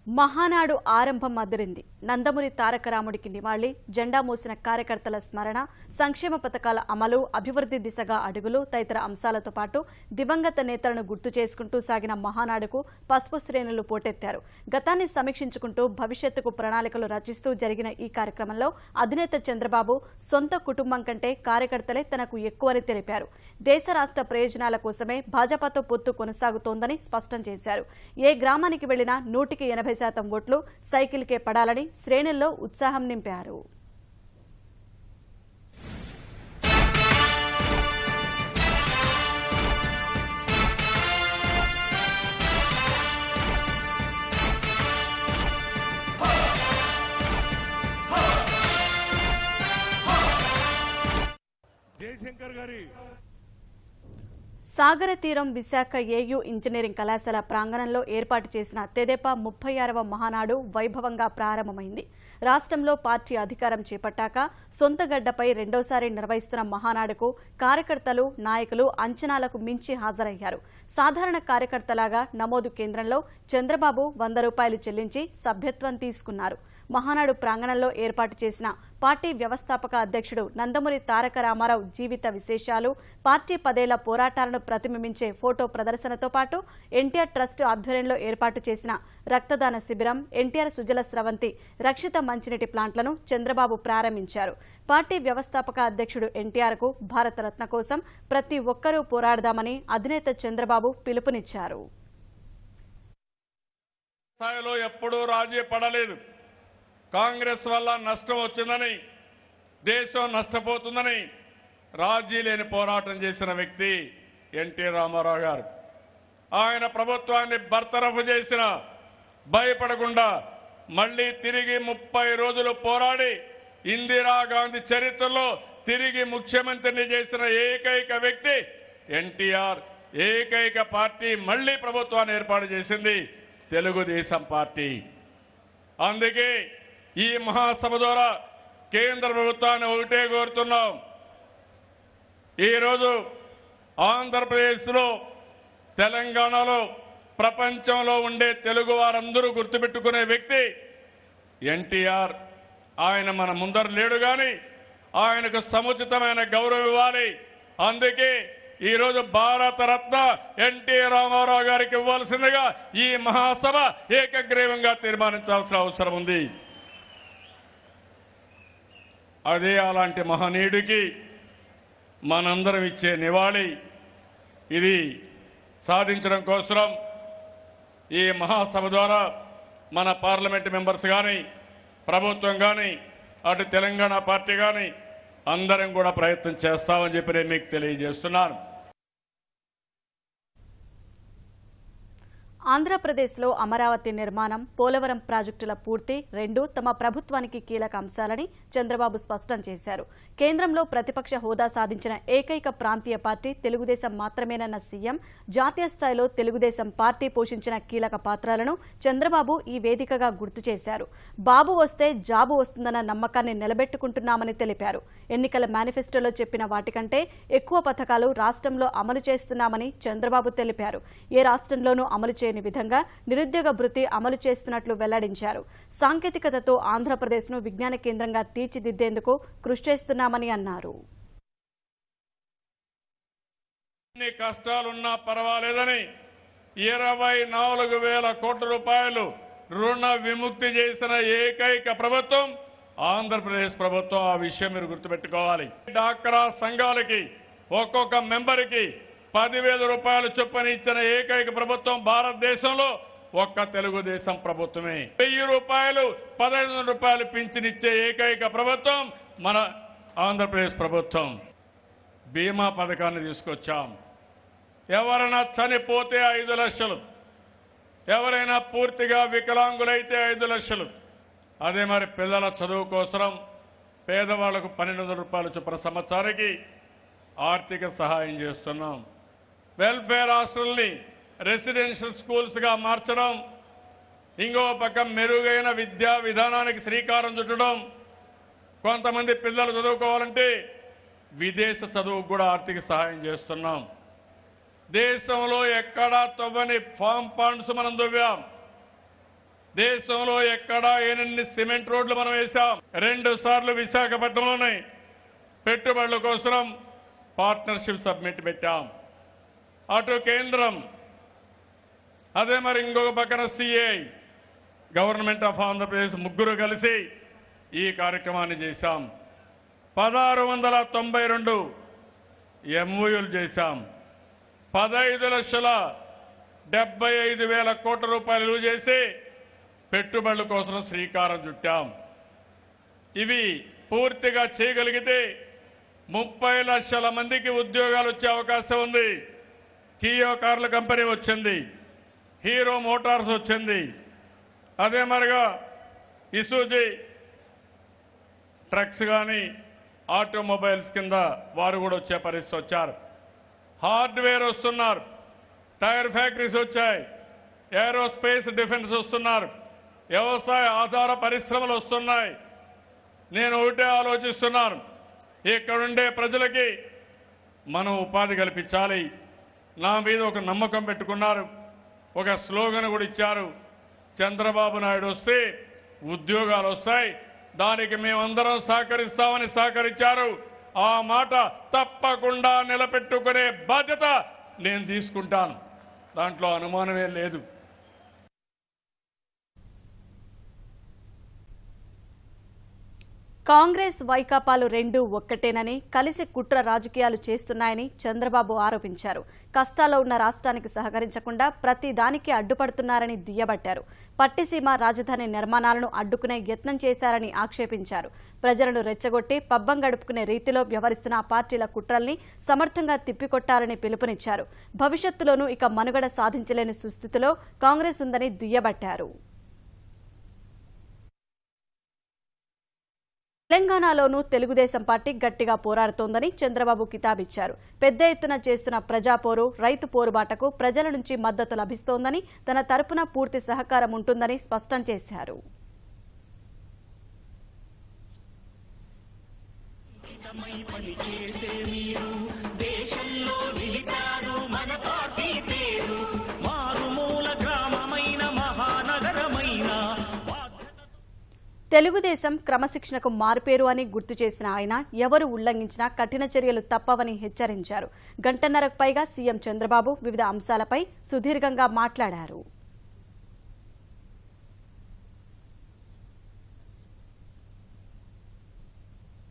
మహానాడు ఆరంభం అదిరింది. నందమూరి తారక రాముడికి నివాళి, జెండా మోసిన కార్యకర్తల స్మరణ, సంక్షేమ పథకాల అమలు, అభివృద్ధి దిశగా అడుగులు తదితర అంశాలతో పాటు దివంగత నేతలను గుర్తు చేసుకుంటూ సాగిన మహానాడుకు పసుపు శ్రేణులు పోటెత్తారు. గతాన్ని సమీక్షించుకుంటూ భవిష్యత్తుకు ప్రణాళికలు రచిస్తూ జరిగిన ఈ కార్యక్రమంలో అధినేత చంద్రబాబు సొంత కుటుంబం కంటే కార్యకర్తలే తనకు ఎక్కువని తెలిపారు. దేశ రాష్ట్ర ప్రయోజనాల కోసమే భాజపాతో పొత్తు కొనసాగుతోందని స్పష్టం చేశారు. ఏ గ్రామానికి వెళ్లినా 180% ఓట్లు సైకిల్కే పడాలని శ్రేణుల్లో ఉత్సాహం నింపారు. జయశంకర్ గారి సాగర తీరం విశాఖ ఏయూ ఇంజనీరింగ్ కళాశాల ప్రాంగణంలో ఏర్పాటు చేసిన తెదేపా 36వ మహానాడు వైభవంగా ప్రారంభమైంది. రాష్ట్రంలో పార్టీ అధికారం చేపట్టాక సొంత గడ్డపై రెండోసారి నిర్వహిస్తున్న మహానాడుకు కార్యకర్తలు, నాయకులు అంచనాలకు మించి హాజరయ్యారు. సాధారణ కార్యకర్తలాగా నమోదు కేంద్రంలో చంద్రబాబు ₹100 చెల్లించి సభ్యత్వం తీసుకున్నారు. మహానాడు ప్రాంగణంలో ఏర్పాటు చేసిన పార్టీ వ్యవస్థాపక అధ్యక్షుడు నందమూరి తారక రామారావు జీవిత విశేషాలు, పార్టీ 10 ఏళ్ల పోరాటాలను ప్రతిబింబించే ఫోటో ప్రదర్శనతో పాటు ఎన్టీఆర్ ట్రస్ట్ ఆధ్వర్యంలో ఏర్పాటు చేసిన రక్తదాన శిబిరం, ఎన్టీఆర్ సుజల స్రవంతి రక్షిత మంచినీటి ప్లాంట్లను చంద్రబాబు ప్రారంభించారు. పార్టీ వ్యవస్థాపక అధ్యక్షుడు ఎన్టీఆర్కు భారతరత్న కోసం ప్రతి ఒక్కరూ పోరాడదామని అధినేత చంద్రబాబు పిలుపునిచ్చారు. స్థాయిలో ఎప్పుడూ రాజీ పడలేదు. కాంగ్రెస్ వల్ల నష్టం వచ్చిందని, దేశం నష్టపోతుందని రాజీ లేని పోరాటం చేసిన వ్యక్తి ఎన్టీ రామారావు గారు. ఆయన ప్రభుత్వాన్ని బర్తరఫ్ చేసిన భయపడకుండా మళ్లీ తిరిగి 30 రోజులు పోరాడి ఇందిరాగాంధీ చరిత్రలో తిరిగి ముఖ్యమంత్రిని చేసిన ఏకైక వ్యక్తి ఎన్టీఆర్. ఏకైక పార్టీ మళ్లీ ప్రభుత్వాన్ని ఏర్పాటు చేసింది తెలుగుదేశం పార్టీ. అందుకే ఈ మహాసభ ద్వారా కేంద్ర ప్రభుత్వాన్ని ఒకటే కోరుతున్నాం. ఈరోజు ఆంధ్రప్రదేశ్లో, తెలంగాణలో, ప్రపంచంలో ఉండే తెలుగు వారందరూ గుర్తుపెట్టుకునే వ్యక్తి ఎన్టీఆర్. ఆయన మన ముందర లేడు గాని ఆయనకు సముచితమైన గౌరవం ఇవ్వాలి. అందుకే ఈరోజు భారతరత్న ఎన్టీ రామారావు గారికి ఇవ్వాల్సిందిగా ఈ మహాసభ ఏకగ్రీవంగా తీర్మానించాల్సిన అవసరం ఉంది. అదే అలాంటి మహనీయుడికి మనందరం ఇచ్చే నివాళి. ఇది సాధించడం కోసం ఈ మహాసభ ద్వారా మన పార్లమెంట్ మెంబర్స్ కానీ, ప్రభుత్వం కానీ, అటు తెలంగాణ పార్టీ కానీ అందరం కూడా ప్రయత్నం చేస్తామని చెప్పి నేను మీకు తెలియజేస్తున్నాను. ఆంధ్రప్రదేశ్లో అమరావతి నిర్మాణం, పోలవరం ప్రాజెక్టుల పూర్తి రెండూ తమ ప్రభుత్వానికి కీలక అంశాలని చంద్రబాబు స్పష్టం చేశారు. కేంద్రంలో ప్రతిపక్ష హోదా సాధించిన ఏకైక ప్రాంతీయ పార్టీ తెలుగుదేశం మాత్రమేనన్న సీఎం జాతీయ స్థాయిలో తెలుగుదేశం పార్టీ పోషించిన కీలక పాత్రలను చంద్రబాబు ఈ వేదికగా గుర్తు చేశారు. బాబు వస్తే జాబు వస్తుందన్న నమ్మకాన్ని నిలబెట్టుకుంటున్నామని తెలిపారు. ఎన్నికల మేనిఫెస్టోలో చెప్పిన వాటికంటే ఎక్కువ పథకాలు రాష్ట్రంలో అమలు చేస్తున్నామని చంద్రబాబు తెలిపారు. ఏ రాష్ట్రంలోనూ అమలు చేయని విధంగా నిరుద్యోగ భృతి అమలు చేస్తున్నట్లు వెల్లడించారు. సాంకేతికతతో ఆంధ్రప్రదేశ్ను విజ్ఞాన కేంద్రంగా తీర్చిదిద్దేందుకు కృషి చేస్తున్నామని అన్నారు. ఎన్ని కష్టాలున్నా పర్వాలేదని 24,000 కోట్ల రూపాయలు రుణ విముక్తి చేసిన ఏకైక ప్రభుత్వం ఆంధ్రప్రదేశ్ ప్రభుత్వం. ఆ విషయం మీరు గుర్తుపెట్టుకోవాలి. డాక్రా సంఘాలకి ఒక్కొక్క మెంబర్కి 10,000 రూపాయలు చొప్పున ఇచ్చిన ఏకైక ప్రభుత్వం భారతదేశంలో ఒక్క తెలుగుదేశం ప్రభుత్వమే. 1,000 రూపాయలు, 1,500 రూపాయలు పింఛనిచ్చే ఏకైక ప్రభుత్వం మన ఆంధ్రప్రదేశ్ ప్రభుత్వం. బీమా పథకాన్ని తీసుకొచ్చాం. ఎవరైనా చనిపోతే 5 లక్షలు, ఎవరైనా పూర్తిగా వికలాంగులైతే 5 లక్షలు. అదే మరి పిల్లల చదువు కోసం పేదవాళ్లకు 1,200 రూపాయలు చొప్పున సంవత్సరానికి ఆర్థిక సహాయం చేస్తున్నాం. వెల్ఫేర్ హాస్టల్ని రెసిడెన్షియల్ స్కూల్స్ గా మార్చడం, ఇంకో పక్క మెరుగైన విద్యా విధానానికి శ్రీకారం చుట్టడం. కొంతమంది పిల్లలు చదువుకోవాలంటే విదేశ చదువుకు కూడా ఆర్థిక సహాయం చేస్తున్నాం. దేశంలో ఎక్కడా తవ్వని ఫామ్ ఫండ్స్ మనం తవ్వాం. దేశంలో ఎక్కడా ఎన్ని సిమెంట్ రోడ్లు మనం వేశాం. 2 సార్లు విశాఖపట్నంలోనే పెట్టుబడుల కోసం పార్ట్నర్షిప్ సబ్మిట్ పెట్టాం. అటు కేంద్రం, అదే మరి ఇంకొక పక్కన సిఐ, గవర్నమెంట్ ఆఫ్ ఆంధ్రప్రదేశ్ ముగ్గురు కలిసి ఈ కార్యక్రమాన్ని చేశాం. 1692 ఎంఓయూలు చేశాం. 15,75,000 కోట్ల రూపాయలు విలువ చేసి పెట్టుబడుల కోసం శ్రీకారం చుట్టాం. ఇవి పూర్తిగా చేయగలిగితే 30 లక్షల మందికి ఉద్యోగాలు వచ్చే అవకాశం ఉంది. కియా కార్ల కంపెనీ వచ్చింది, హీరో మోటార్స్ వచ్చింది, అదే మరిగా ఇసుజీ ట్రక్స్ కానీ ఆటోమొబైల్స్ కింద వారు కూడా వచ్చే పరిస్థితి వచ్చారు. హార్డ్వేర్ వస్తున్నారు, టైర్ ఫ్యాక్టరీస్ వచ్చాయి, ఏరోస్పేస్ డిఫెన్స్ వస్తున్నారు, వ్యవసాయ ఆధార పరిశ్రమలు వస్తున్నాయి. నేను ఒకటే ఆలోచిస్తున్నాను, ఇక్కడుండే ప్రజలకి మనం ఉపాధి కల్పించాలి. నా మీద ఒక నమ్మకం పెట్టుకున్నారు, ఒక స్లోగన్ కూడా ఇచ్చారు, చంద్రబాబు నాయుడు వస్తే ఉద్యోగాలు వస్తాయి, దానికి మేమందరం సహకరిస్తామని సహకరించారు. ఆ మాట తప్పకుండా నిలబెట్టుకునే బాధ్యత నేను తీసుకుంటాను, దాంట్లో అనుమానమే లేదు. కాంగ్రెస్ వైకాపాలు రెండూ ఒక్కటేనని, కలిసి కుట్ర రాజకీయాలు చేస్తున్నాయని చంద్రబాబు ఆరోపించారు. కష్టాల్లో ఉన్న రాష్ట్రానికి సహకరించకుండా ప్రతి దానికి అడ్డుపడుతున్నారని దుయ్యబట్టారు. పట్టిసీమ రాజధాని నిర్మాణాలను అడ్డుకునే యత్నం చేశారని ఆక్షేపించారు. ప్రజలను రెచ్చగొట్టి పబ్బం గడుపుకునే రీతిలో వ్యవహరిస్తున్న పార్టీల కుట్రల్ని సమర్థంగా తిప్పికొట్టాలని పిలుపునిచ్చారు. భవిష్యత్తులోనూ ఇక మనుగడ సాధించలేని సుస్థితిలో కాంగ్రెస్ ఉందని దుయ్యబట్టారు. తెలంగాణలోనూ తెలుగుదేశం పార్టీ గట్టిగా పోరాడుతోందని చంద్రబాబు కితాబిచ్చారు. పెద్ద ఎత్తున చేస్తున్న ప్రజాపోరు, రైతు పోరుబాటకు ప్రజల నుంచి మద్దతు లభిస్తోందని, తన తరపున పూర్తి సహకారం ఉంటుందని స్పష్టం చేశారు. తెలుగుదేశం క్రమశిక్షణకు మారుపేరు అని గుర్తు చేసిన ఆయన, ఎవరు ఉల్లంఘించినా కఠిన చర్యలు తప్పవని హెచ్చరించారు. గంటన్నరకు పైగా సీఎం చంద్రబాబు వివిధ అంశాలపై సుదీర్ఘంగా మాట్లాడారు.